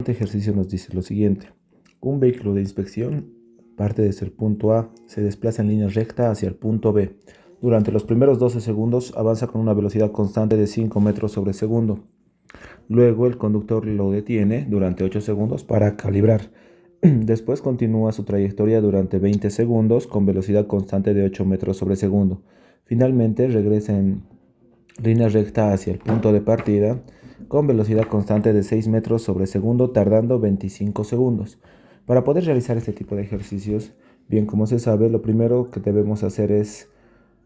Este ejercicio nos dice lo siguiente. Un vehículo de inspección parte desde el punto A, se desplaza en línea recta hacia el punto B. Durante los primeros 12 segundos avanza con una velocidad constante de 5 metros sobre segundo. Luego el conductor lo detiene durante 8 segundos para calibrar. Después continúa su trayectoria durante 20 segundos con velocidad constante de 8 metros sobre segundo. Finalmente regresa en línea recta hacia el punto de partida con velocidad constante de 6 metros sobre segundo, tardando 25 segundos. Para poder realizar este tipo de ejercicios, bien como se sabe, lo primero que debemos hacer es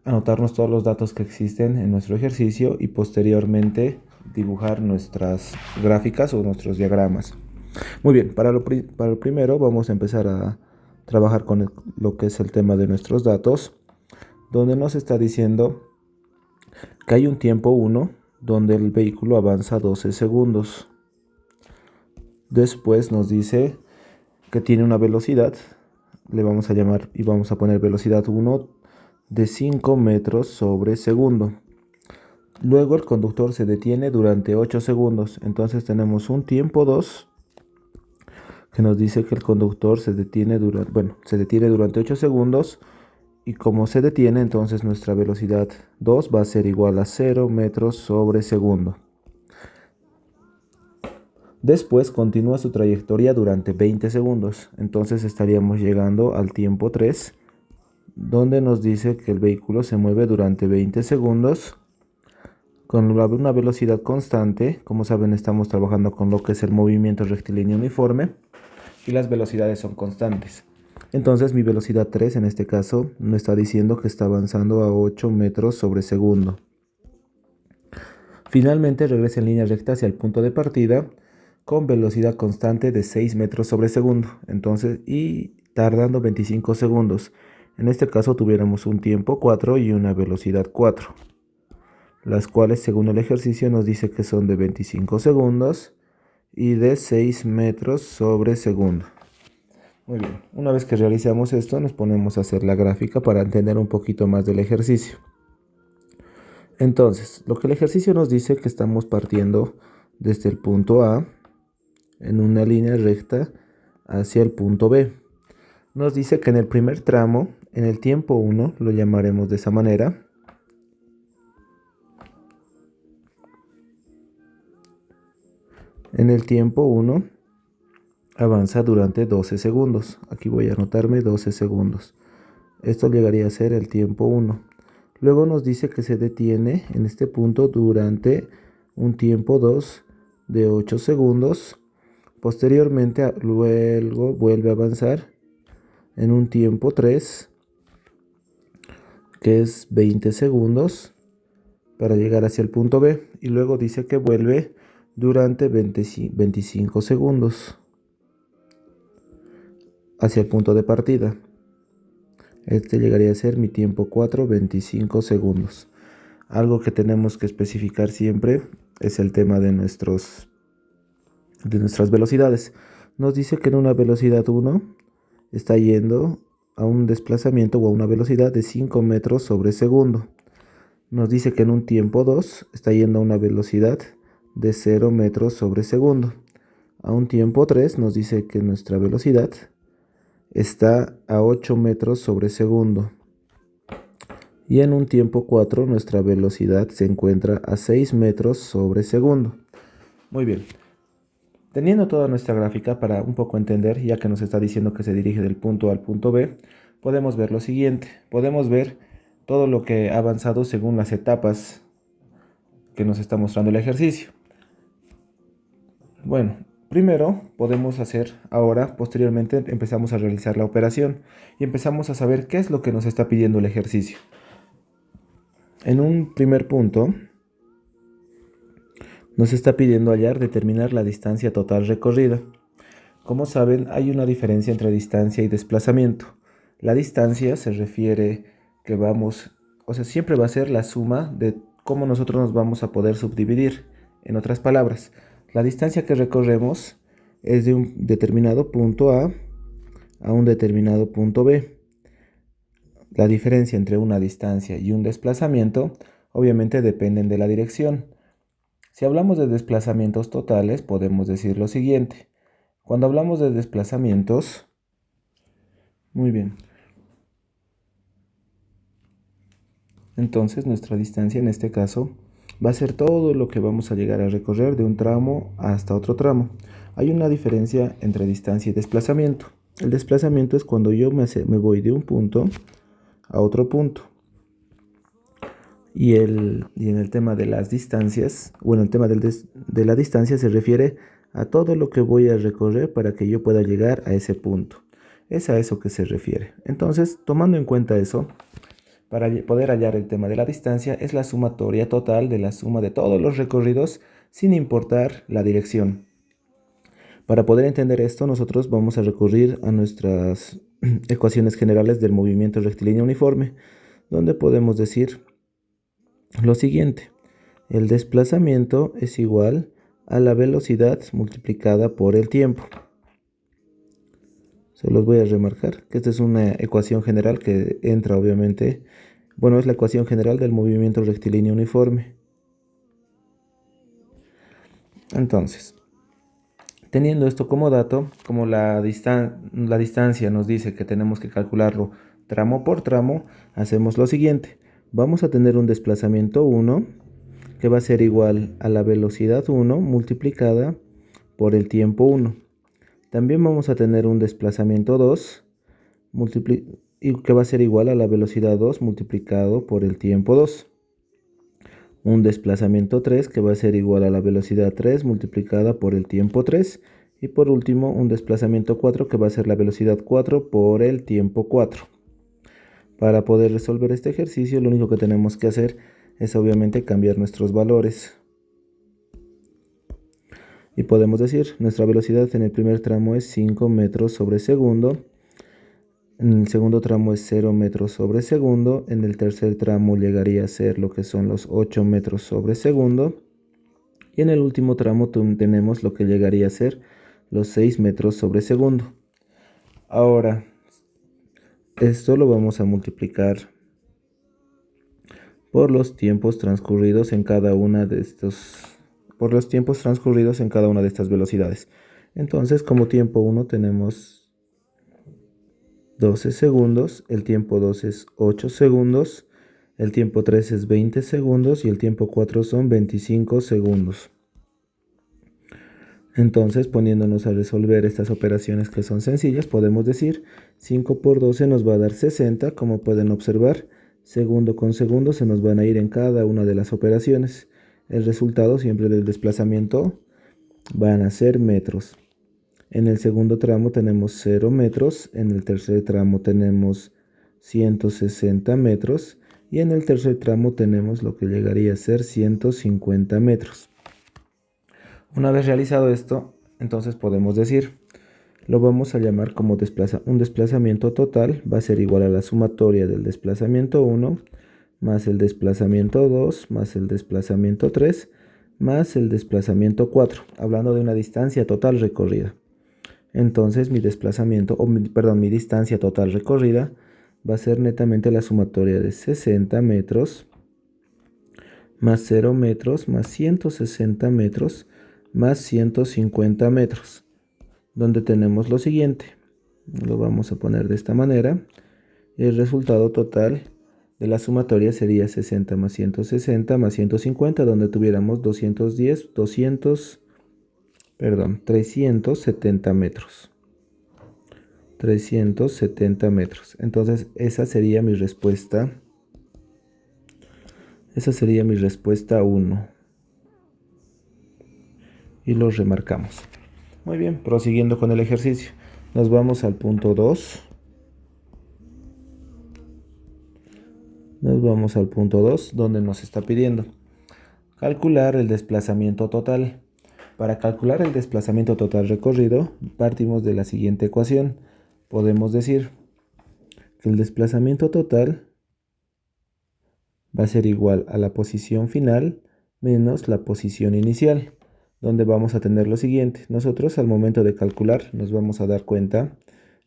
anotarnos todos los datos que existen en nuestro ejercicio y posteriormente dibujar nuestras gráficas o nuestros diagramas. Muy bien, para lo primero vamos a empezar a trabajar con lo que es el tema de nuestros datos, donde nos está diciendo que hay un tiempo 1 donde el vehículo avanza 12 segundos. Después nos dice que tiene una velocidad, le vamos a llamar y vamos a poner velocidad 1 de 5 metros sobre segundo. Luego el conductor se detiene durante 8 segundos. Entonces tenemos un tiempo 2 que nos dice que el conductor se detiene durante 8 segundos. Y como se detiene, entonces nuestra velocidad 2 va a ser igual a 0 metros sobre segundo. Después continúa su trayectoria durante 20 segundos. Entonces estaríamos llegando al tiempo 3, donde nos dice que el vehículo se mueve durante 20 segundos con una velocidad constante. Como saben, estamos trabajando con lo que es el movimiento rectilíneo uniforme y las velocidades son constantes. Entonces mi velocidad 3 en este caso me está diciendo que está avanzando a 8 metros sobre segundo. Finalmente regresa en línea recta hacia el punto de partida con velocidad constante de 6 metros sobre segundo. Entonces, y tardando 25 segundos. En este caso tuviéramos un tiempo 4 y una velocidad 4. Las cuales según el ejercicio nos dice que son de 25 segundos y de 6 metros sobre segundo. Muy bien, una vez que realizamos esto nos ponemos a hacer la gráfica para entender un poquito más del ejercicio. Entonces, lo que el ejercicio nos dice que estamos partiendo desde el punto A en una línea recta hacia el punto B. Nos dice que en el primer tramo, en el tiempo 1, lo llamaremos de esa manera. En el tiempo 1 avanza durante 12 segundos. Aquí voy a anotarme 12 segundos. Esto llegaría a ser el tiempo 1. Luego nos dice que se detiene en este punto durante un tiempo 2 de 8 segundos. Posteriormente, luego vuelve a avanzar en un tiempo 3, que es 20 segundos, para llegar hacia el punto B. Y luego dice que vuelve durante 25 segundos hacia el punto de partida. Este llegaría a ser mi tiempo 4, 25 segundos. Algo que tenemos que especificar siempre es el tema de nuestras velocidades. Nos dice que en una velocidad 1 está yendo a un desplazamiento o a una velocidad de 5 metros sobre segundo. Nos dice que en un tiempo 2 está yendo a una velocidad de 0 metros sobre segundo. A un tiempo 3 nos dice que nuestra velocidad está a 8 metros sobre segundo. Y en un tiempo 4 nuestra velocidad se encuentra a 6 metros sobre segundo. Muy bien. Teniendo toda nuestra gráfica para un poco entender, ya que nos está diciendo que se dirige del punto A al punto B, podemos ver lo siguiente. Podemos ver todo lo que ha avanzado según las etapas que nos está mostrando el ejercicio. Bueno, primero podemos hacer ahora, posteriormente empezamos a realizar la operación y empezamos a saber qué es lo que nos está pidiendo el ejercicio. En un primer punto, nos está pidiendo determinar la distancia total recorrida. Como saben, hay una diferencia entre distancia y desplazamiento. La distancia se refiere que siempre va a ser la suma de cómo nosotros nos vamos a poder subdividir. En otras palabras, la distancia que recorremos es de un determinado punto A a un determinado punto B. La diferencia entre una distancia y un desplazamiento obviamente dependen de la dirección. Si hablamos de desplazamientos totales, podemos decir lo siguiente. Cuando hablamos de desplazamientos, muy bien. Entonces nuestra distancia en este caso va a ser todo lo que vamos a llegar a recorrer de un tramo hasta otro tramo. Hay una diferencia entre distancia y desplazamiento. El desplazamiento es cuando yo me voy de un punto a otro punto. Y en el tema de las distancias, o en el tema de la distancia se refiere a todo lo que voy a recorrer para que yo pueda llegar a ese punto. Es a eso que se refiere. Entonces, tomando en cuenta eso, para poder hallar el tema de la distancia, es la sumatoria total de la suma de todos los recorridos sin importar la dirección. Para poder entender esto, nosotros vamos a recurrir a nuestras ecuaciones generales del movimiento rectilíneo uniforme, donde podemos decir lo siguiente: el desplazamiento es igual a la velocidad multiplicada por el tiempo. Se los voy a remarcar que esta es una ecuación general que entra obviamente, bueno, es la ecuación general del movimiento rectilíneo uniforme. Entonces, teniendo esto como dato, como la distancia nos dice que tenemos que calcularlo tramo por tramo, hacemos lo siguiente. Vamos a tener un desplazamiento 1 que va a ser igual a la velocidad 1 multiplicada por el tiempo 1. También vamos a tener un desplazamiento 2 que va a ser igual a la velocidad 2 multiplicado por el tiempo 2. Un desplazamiento 3 que va a ser igual a la velocidad 3 multiplicada por el tiempo 3. Y por último, un desplazamiento 4 que va a ser la velocidad 4 por el tiempo 4. Para poder resolver este ejercicio, lo único que tenemos que hacer es obviamente cambiar nuestros valores. Y podemos decir, nuestra velocidad en el primer tramo es 5 metros sobre segundo. En el segundo tramo es 0 metros sobre segundo. En el tercer tramo llegaría a ser lo que son los 8 metros sobre segundo. Y en el último tramo tenemos lo que llegaría a ser los 6 metros sobre segundo. Ahora, esto lo vamos a multiplicar por los tiempos transcurridos en cada una de estas velocidades. Entonces, como tiempo 1 tenemos 12 segundos, el tiempo 2 es 8 segundos, el tiempo 3 es 20 segundos y el tiempo 4 son 25 segundos. Entonces, poniéndonos a resolver estas operaciones que son sencillas, podemos decir 5 por 12 nos va a dar 60. Como pueden observar, segundo con segundo se nos van a ir en cada una de las operaciones. El resultado siempre del desplazamiento van a ser metros. En el segundo tramo tenemos 0 metros, en el tercer tramo tenemos 160 metros y en el tercer tramo tenemos lo que llegaría a ser 150 metros. Una vez realizado esto, entonces podemos decir, lo vamos a llamar como un desplazamiento total, va a ser igual a la sumatoria del desplazamiento 1 más el desplazamiento 2 más el desplazamiento 3 más el desplazamiento 4, hablando de una distancia total recorrida. Entonces mi distancia total recorrida va a ser netamente la sumatoria de 60 metros más 0 metros más 160 metros más 150 metros, donde tenemos lo siguiente. Lo vamos a poner de esta manera. El resultado total de la sumatoria sería 60 más 160 más 150, donde tuviéramos 370 metros. 370 metros. Entonces esa sería mi respuesta. Esa sería mi respuesta 1. Y lo remarcamos. Muy bien, prosiguiendo con el ejercicio. Nos vamos al punto 2. Nos vamos al punto 2, donde nos está pidiendo calcular el desplazamiento total. Para calcular el desplazamiento total recorrido, partimos de la siguiente ecuación. Podemos decir que el desplazamiento total va a ser igual a la posición final menos la posición inicial, donde vamos a tener lo siguiente. Nosotros al momento de calcular nos vamos a dar cuenta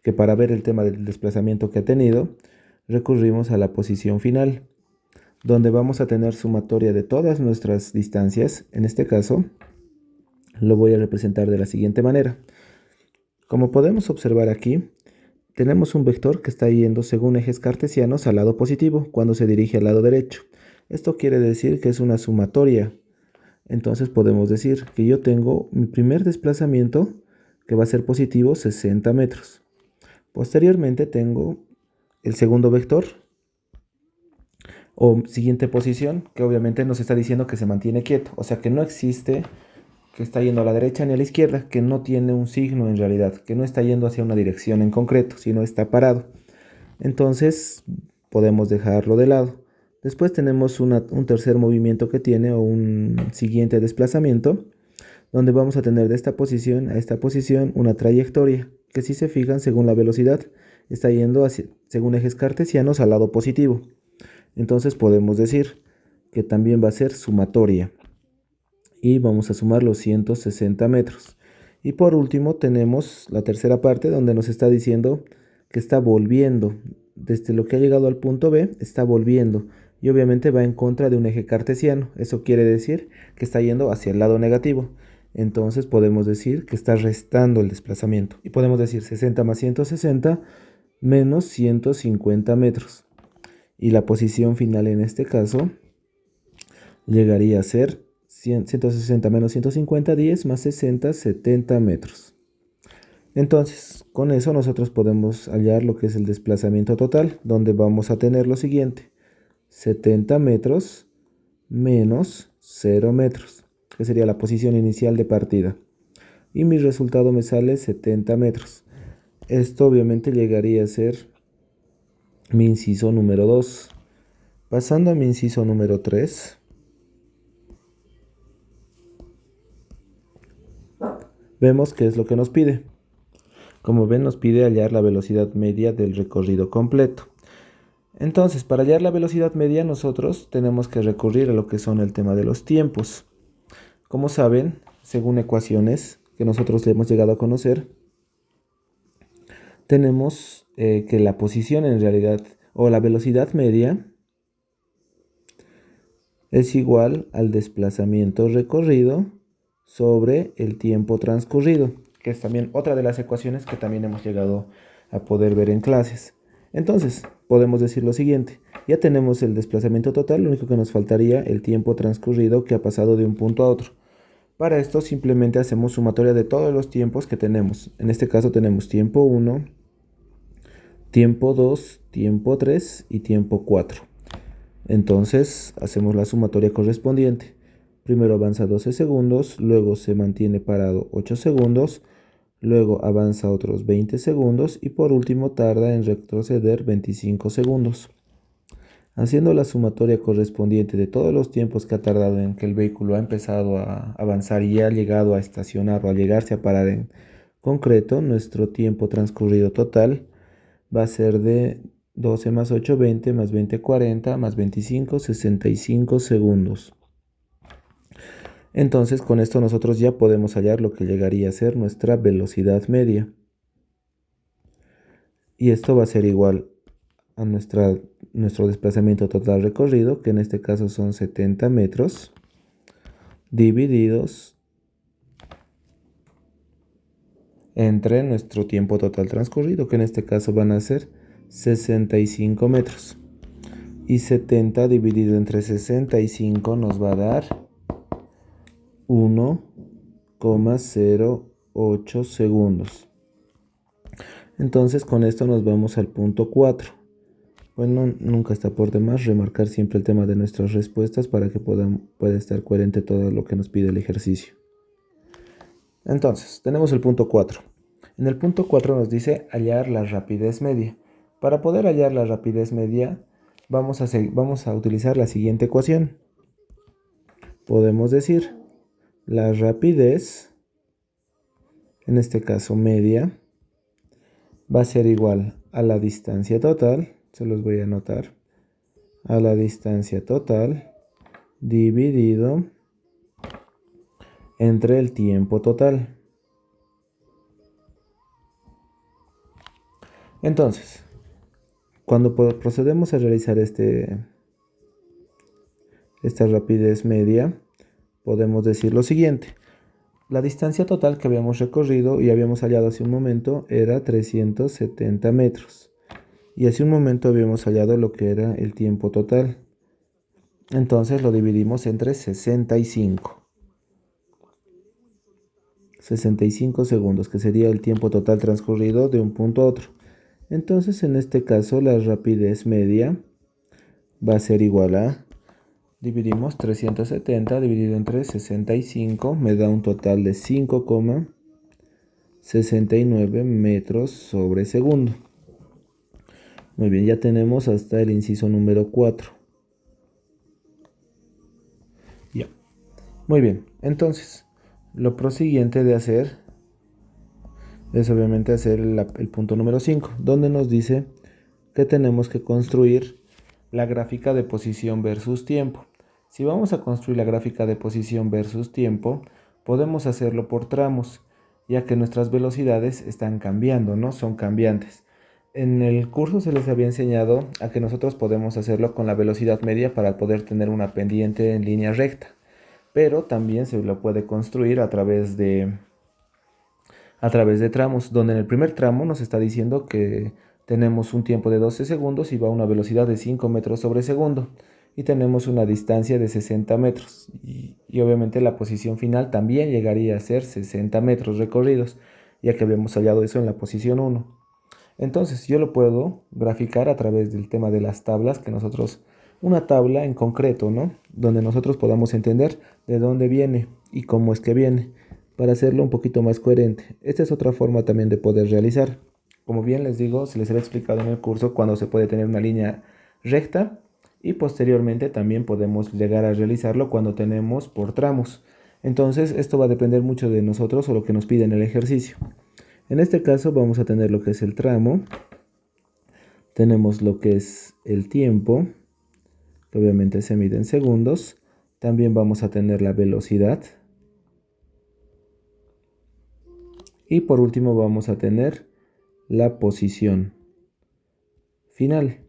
que para ver el tema del desplazamiento que ha tenido, recurrimos a la posición final, donde vamos a tener sumatoria de todas nuestras distancias. En este caso, lo voy a representar de la siguiente manera. Como podemos observar aquí, tenemos un vector que está yendo según ejes cartesianos al lado positivo cuando se dirige al lado derecho. Esto quiere decir que es una sumatoria. Entonces podemos decir que yo tengo mi primer desplazamiento que va a ser positivo 60 metros. Posteriormente tengo el segundo vector o siguiente posición que obviamente nos está diciendo que se mantiene quieto. O sea que no existe que está yendo a la derecha ni a la izquierda, que no tiene un signo en realidad, que no está yendo hacia una dirección en concreto, sino está parado. Entonces podemos dejarlo de lado. Después tenemos un tercer movimiento que tiene o un siguiente desplazamiento, donde vamos a tener de esta posición a esta posición una trayectoria, que si se fijan según la velocidad, está yendo según ejes cartesianos al lado positivo. Entonces podemos decir que también va a ser sumatoria. Y vamos a sumar los 160 metros. Y por último tenemos la tercera parte donde nos está diciendo que está volviendo. Desde lo que ha llegado al punto B, está volviendo. Y obviamente va en contra de un eje cartesiano. Eso quiere decir que está yendo hacia el lado negativo. Entonces podemos decir que está restando el desplazamiento. Y podemos decir 60 más 160 menos 150 metros. Y la posición final en este caso llegaría a ser 160 menos 150, 10 más 60, 70 metros. Entonces, con eso nosotros podemos hallar lo que es el desplazamiento total, donde vamos a tener lo siguiente: 70 metros menos 0 metros, que sería la posición inicial de partida. Y mi resultado me sale 70 metros. Esto obviamente llegaría a ser mi inciso número 2. Pasando a mi inciso número 3. Vemos qué es lo que nos pide. Como ven, nos pide hallar la velocidad media del recorrido completo. Entonces, para hallar la velocidad media, nosotros tenemos que recurrir a lo que son el tema de los tiempos. Como saben, según ecuaciones que nosotros hemos llegado a conocer, tenemos que la posición en realidad, o la velocidad media, es igual al desplazamiento recorrido sobre el tiempo transcurrido, que es también otra de las ecuaciones que también hemos llegado a poder ver en clases. Entonces, podemos decir lo siguiente: ya tenemos el desplazamiento total, lo único que nos faltaría el tiempo transcurrido que ha pasado de un punto a otro. Para esto simplemente hacemos sumatoria de todos los tiempos que tenemos. En este caso tenemos tiempo 1, tiempo 2, tiempo 3 y tiempo 4. Entonces hacemos la sumatoria correspondiente. Primero avanza 12 segundos, luego se mantiene parado 8 segundos, luego avanza otros 20 segundos y por último tarda en retroceder 25 segundos. Haciendo la sumatoria correspondiente de todos los tiempos que ha tardado en que el vehículo ha empezado a avanzar y ha llegado a estacionar o a llegarse a parar en concreto, nuestro tiempo transcurrido total va a ser de 12 más 8, 20, más 20, 40, más 25, 65 segundos. Entonces, con esto nosotros ya podemos hallar lo que llegaría a ser nuestra velocidad media. Y esto va a ser igual a nuestro desplazamiento total recorrido, que en este caso son 70 metros, divididos entre nuestro tiempo total transcurrido, que en este caso van a ser 65 metros. Y 70 dividido entre 65 nos va a dar 1,08 segundos. Entonces con esto nos vamos al punto 4. Bueno, nunca está por demás remarcar siempre el tema de nuestras respuestas para que pueda estar coherente todo lo que nos pide el ejercicio. Entonces, tenemos el punto 4. En el punto 4 nos dice hallar la rapidez media. Para poder hallar la rapidez media, vamos a utilizar la siguiente ecuación. Podemos decir la rapidez, en este caso media, va a ser igual a la distancia total, se los voy a anotar, a la distancia total dividido entre el tiempo total. Entonces, cuando procedemos a realizar esta rapidez media, podemos decir lo siguiente. la distancia total que habíamos recorrido y habíamos hallado hace un momento era 370 metros. Y hace un momento habíamos hallado lo que era el tiempo total. Entonces lo dividimos entre 65. 65 segundos, que sería el tiempo total transcurrido de un punto a otro. Entonces, en este caso, la rapidez media va a ser igual a, dividimos 370 dividido entre 65, me da un total de 5,69 metros sobre segundo. Muy bien, ya tenemos hasta el inciso número 4. Ya. Muy bien, entonces, lo prosiguiente de hacer es obviamente hacer el punto número 5, donde nos dice que tenemos que construir la gráfica de posición versus tiempo. Si vamos a construir la gráfica de posición versus tiempo, podemos hacerlo por tramos, ya que nuestras velocidades están cambiando, ¿no? Son cambiantes. En el curso se les había enseñado a que nosotros podemos hacerlo con la velocidad media para poder tener una pendiente en línea recta, pero también se lo puede construir a través de tramos, donde en el primer tramo nos está diciendo que tenemos un tiempo de 12 segundos y va a una velocidad de 5 metros sobre segundo y tenemos una distancia de 60 metros y obviamente la posición final también llegaría a ser 60 metros recorridos, ya que habíamos hallado eso en la posición 1. Entonces yo lo puedo graficar a través del tema de las tablas una tabla en concreto, ¿no? Donde nosotros podamos entender de dónde viene y cómo es que viene, para hacerlo un poquito más coherente. Esta es otra forma también de poder realizar. Como bien les digo, se les había explicado en el curso cuando se puede tener una línea recta y posteriormente también podemos llegar a realizarlo cuando tenemos por tramos. Entonces esto va a depender mucho de nosotros o lo que nos pide en el ejercicio. En este caso vamos a tener lo que es el tramo, tenemos lo que es el tiempo, que obviamente se mide en segundos, también vamos a tener la velocidad y por último vamos a tener la posición final.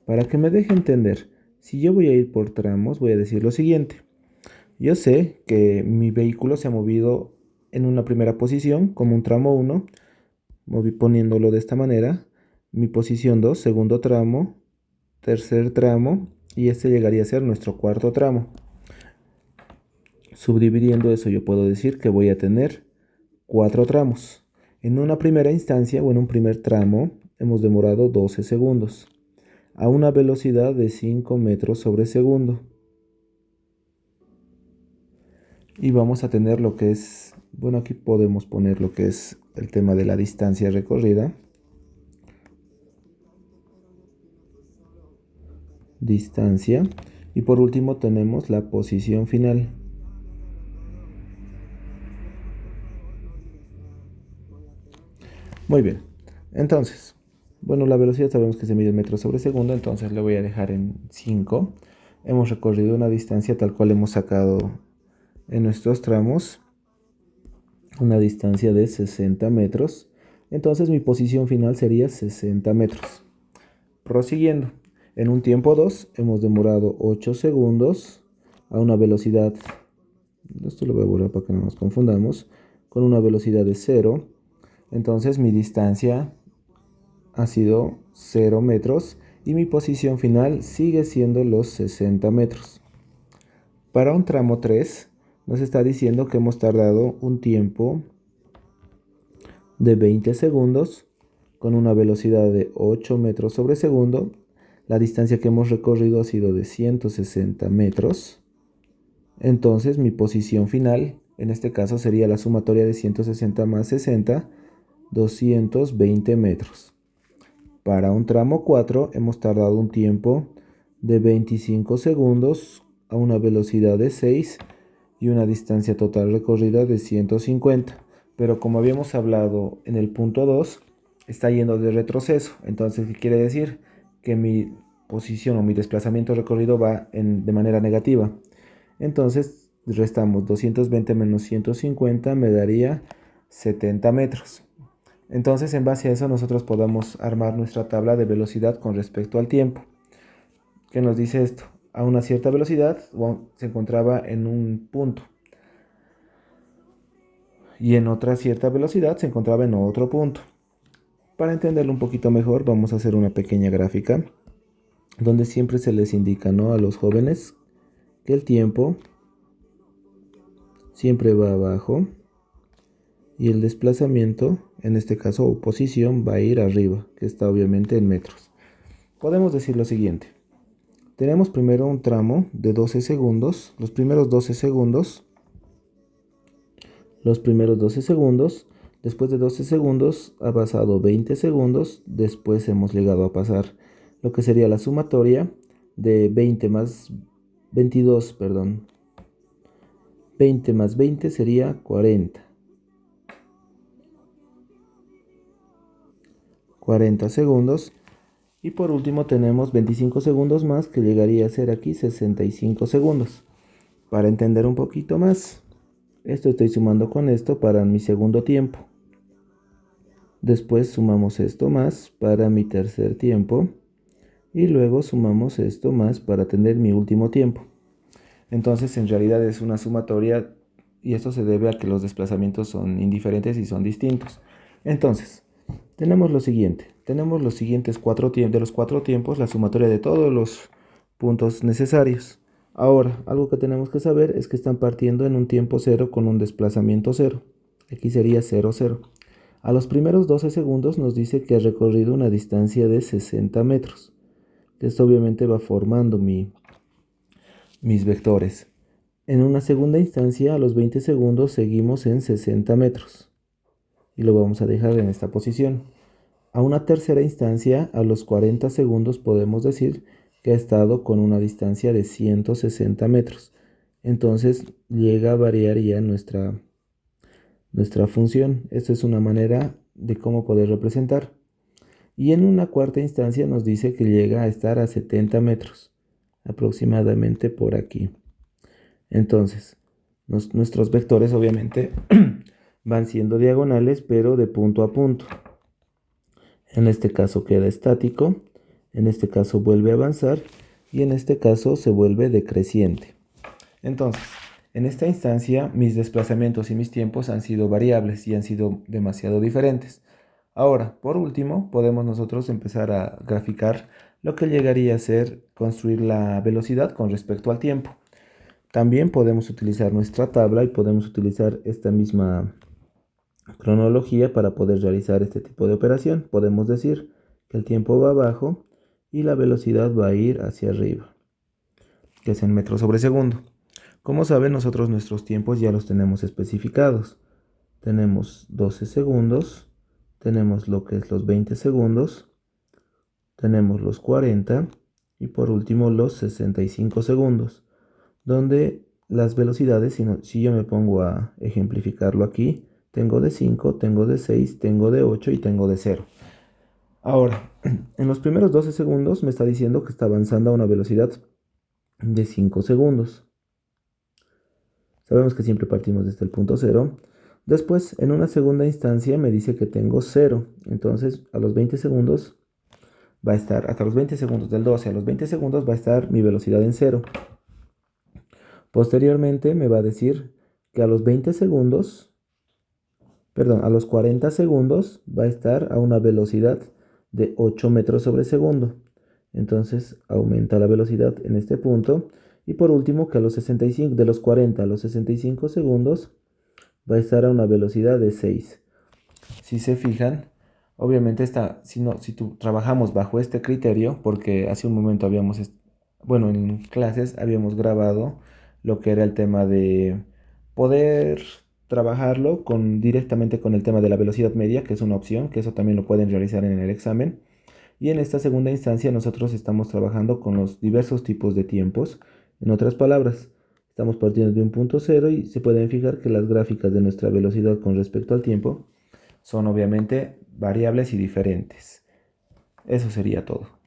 Para que me deje entender, si yo voy a ir por tramos, voy a decir lo siguiente. Yo sé que mi vehículo se ha movido en una primera posición como un tramo 1, poniéndolo de esta manera, mi posición 2, segundo tramo, tercer tramo, y este llegaría a ser nuestro cuarto tramo. Subdividiendo eso yo puedo decir que voy a tener 4 tramos. En una primera instancia o en un primer tramo hemos demorado 12 segundos a una velocidad de 5 metros sobre segundo. Y vamos a tener lo que es, bueno, aquí podemos poner lo que es el tema de la distancia recorrida. Distancia. Y por último tenemos la posición final. Muy bien. Entonces, bueno, la velocidad sabemos que se mide en metros sobre segundo, entonces le voy a dejar en 5. Hemos recorrido una distancia tal cual hemos sacado en nuestros tramos, una distancia de 60 metros. Entonces mi posición final sería 60 metros. Prosiguiendo, en un tiempo 2 hemos demorado 8 segundos a una velocidad, esto lo voy a borrar para que no nos confundamos, con una velocidad de 0. Entonces mi distancia ha sido 0 metros y mi posición final sigue siendo los 60 metros. Para un tramo 3 nos está diciendo que hemos tardado un tiempo de 20 segundos con una velocidad de 8 metros sobre segundo. La distancia que hemos recorrido ha sido de 160 metros. Entonces mi posición final en este caso sería la sumatoria de 160 más 60, 220 metros. Para un tramo 4 hemos tardado un tiempo de 25 segundos a una velocidad de 6 y una distancia total recorrida de 150. Pero como habíamos hablado en el punto 2, está yendo de retroceso. Entonces, ¿qué quiere decir? Que mi posición o mi desplazamiento recorrido va de manera negativa. Entonces, restamos 220 menos 150, me daría 70 metros. Entonces, en base a eso, nosotros podamos armar nuestra tabla de velocidad con respecto al tiempo. ¿Qué nos dice esto? A una cierta velocidad se encontraba en un punto. y en otra cierta velocidad se encontraba en otro punto. Para entenderlo un poquito mejor, vamos a hacer una pequeña gráfica donde siempre se les indica, ¿no?, a los jóvenes que el tiempo siempre va abajo y el desplazamiento, en este caso o posición, va a ir arriba, que está obviamente en metros. Podemos decir lo siguiente. Tenemos primero un tramo de 12 segundos, los primeros 12 segundos, después de 12 segundos ha pasado 20 segundos, después hemos llegado a pasar lo que sería la sumatoria de 20 más 22, 20 más 20 sería 40. 40 segundos. Y por último tenemos 25 segundos más, que llegaría a ser aquí 65 segundos. Para entender un poquito más, esto estoy sumando con esto para mi segundo tiempo. Después sumamos esto más para mi tercer tiempo. Y luego sumamos esto más para tener mi último tiempo. Entonces en realidad es una sumatoria y esto se debe a que los desplazamientos son indiferentes y son distintos. Entonces, tenemos lo siguiente. Tenemos los siguientes de los cuatro tiempos, la sumatoria de todos los puntos necesarios. Ahora, algo que tenemos que saber es que están partiendo en un tiempo cero con un desplazamiento cero. Aquí sería 0, 0. A los primeros 12 segundos nos dice que ha recorrido una distancia de 60 metros. Esto obviamente va formando mis vectores. En una segunda instancia, a los 20 segundos seguimos en 60 metros. Y lo vamos a dejar en esta posición. A una tercera instancia, a los 40 segundos podemos decir que ha estado con una distancia de 160 metros. Entonces llega a variar ya nuestra función. Esta es una manera de cómo poder representar. Y en una cuarta instancia nos dice que llega a estar a 70 metros, aproximadamente por aquí. Entonces, nuestros vectores obviamente van siendo diagonales, pero de punto a punto. En este caso queda estático, en este caso vuelve a avanzar y en este caso se vuelve decreciente. Entonces, en esta instancia mis desplazamientos y mis tiempos han sido variables y han sido demasiado diferentes. Ahora, por último, podemos nosotros empezar a graficar lo que llegaría a ser construir la velocidad con respecto al tiempo. También podemos utilizar nuestra tabla y podemos utilizar esta misma cronología para poder realizar este tipo de operación. Podemos decir que el tiempo va abajo y la velocidad va a ir hacia arriba, que es en metros sobre segundo. Como saben, nosotros nuestros tiempos ya los tenemos especificados. Tenemos 12 segundos, tenemos lo que es los 20 segundos, tenemos los 40 y por último los 65 segundos, donde las velocidades, si yo me pongo a ejemplificarlo aquí, tengo de 5, tengo de 6, tengo de 8 y tengo de 0. Ahora, en los primeros 12 segundos me está diciendo que está avanzando a una velocidad de 5 segundos. Sabemos que siempre partimos desde el punto 0. Después, en una segunda instancia me dice que tengo 0. Entonces, a los 20 segundos va a estar, hasta los 20 segundos, del 12 a los 20 segundos va a estar mi velocidad en 0. Posteriormente me va a decir que a los 20 segundos, a los 40 segundos va a estar a una velocidad de 8 metros sobre segundo. Entonces aumenta la velocidad en este punto. Y por último, que a los 65, de los 40 a los 65 segundos va a estar a una velocidad de 6. Si se fijan, obviamente si trabajamos bajo este criterio, porque hace un momento en clases habíamos grabado lo que era el tema de poder trabajarlo directamente con el tema de la velocidad media, que es una opción, que eso también lo pueden realizar en el examen. Y en esta segunda instancia nosotros estamos trabajando con los diversos tipos de tiempos. En otras palabras, estamos partiendo de un punto cero y se pueden fijar que las gráficas de nuestra velocidad con respecto al tiempo son obviamente variables y diferentes. Eso sería todo.